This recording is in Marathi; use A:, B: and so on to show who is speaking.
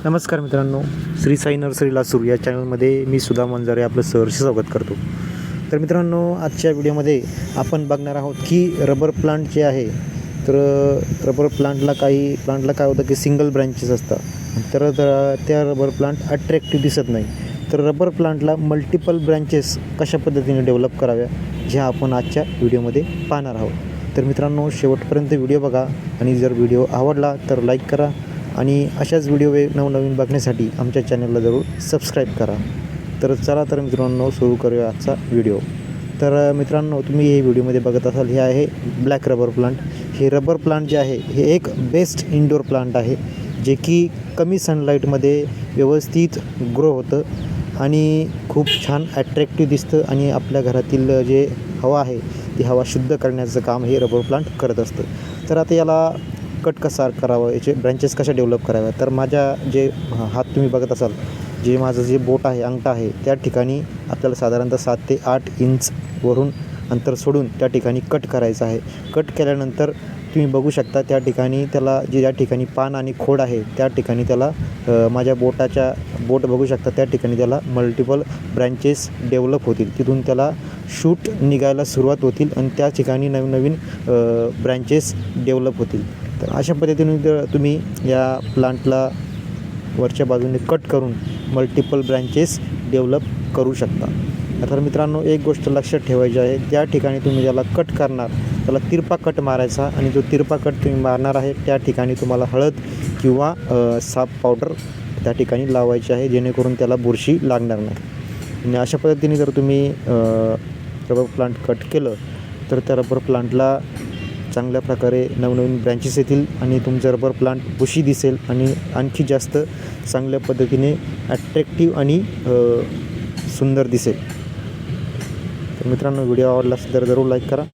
A: नमस्कार मित्रांनो, श्री साई नर्सरी लासूर या चॅनलमध्ये मी सुधा मंजारे आपलं सहर्ष स्वागत करतो. तर मित्रांनो, आजच्या व्हिडिओमध्ये आपण बघणार आहोत की रबर प्लांट जे आहे, तर रबर प्लांटला काय होतं की सिंगल ब्रँचेस असतात, तर त्या रबर प्लांट अट्रॅक्टिव्ह दिसत नाही. तर रबर प्लांटला मल्टिपल ब्रँचेस कशा पद्धतीने डेव्हलप कराव्या ज्या आपण आजच्या व्हिडिओमध्ये पाहणार आहोत. तर मित्रांनो, शेवटपर्यंत व्हिडिओ बघा आणि जर व्हिडिओ आवडला तर लाईक करा आणि अशाच व्हिडिओ नवनवीन बघण्यासाठी आमच्या चॅनलला जरूर सबस्क्राईब करा. तर चला तर मित्रांनो, सुरू करूया आजचा व्हिडिओ. तर मित्रांनो, तुम्ही हे व्हिडिओमध्ये बघत असाल, हे आहे ब्लॅक रबर प्लांट. हे रबर प्लांट जे आहे हे एक बेस्ट इंडोर प्लांट आहे, जे की कमी सनलाईटमध्ये व्यवस्थित ग्रो होतं आणि खूप छान ॲट्रॅक्टिव्ह दिसतं आणि आपल्या घरातील जे हवा आहे ती हवा शुद्ध करण्याचं काम हे रबर प्लांट करत असतं. तर आता याला कट कसा करावं, याचे ब्रँचेस कशा डेव्हलप कराव्या, तर माझ्या जे हात तुम्ही बघत असाल, जे माझं जे बोट आहे, अंगठा आहे, त्या ठिकाणी आपल्याला साधारणतः 7 ते 8 इंच वरून अंतर सोडून त्या ठिकाणी कट करायचं आहे. कट केल्यानंतर तुम्ही बघू शकता त्या ठिकाणी त्याला ज्या ठिकाणी पान आणि खोड आहे त्या ठिकाणी त्याला माझ्या बोट बघू शकता, त्या ठिकाणी त्याला मल्टिपल ब्रँचेस डेव्हलप होतील. तिथून त्याला शूट निघायला सुरुवात होतील आणि त्या ठिकाणी नवीन ब्रँचेस डेव्हलप होतील. तर अशा पद्धतीने जर तुम्ही या प्लांटला वरच्या बाजूने कट करून मल्टिपल ब्रँचेस डेव्हलप करू शकता. तर मित्रांनो, एक गोष्ट लक्षात ठेवायची आहे, त्या ठिकाणी तुम्ही ज्याला कट करणार त्याला तिरपा कट मारायचा आणि जो तिरपा कट तुम्ही मारणार आहे त्या ठिकाणी तुम्हाला हळद किंवा साप पावडर त्या ठिकाणी लावायची आहे, जेणेकरून त्याला बुरशी लागणार नाही. आणि अशा पद्धतीने जर तुम्ही रबर प्लांट कट केलं तर त्या रबर प्लांटला चांगल्या प्रकारे नवनवीन ब्रँचेस येतील आणि तुमचं रबर प्लांट बुशी दिसेल आणि आणखी जास्त चांगल्या पद्धतीने ॲट्रॅक्टिव्ह आणि सुंदर दिसेल. तर मित्रांनो, व्हिडिओ आवडला असेल तर जरूर लाईक करा.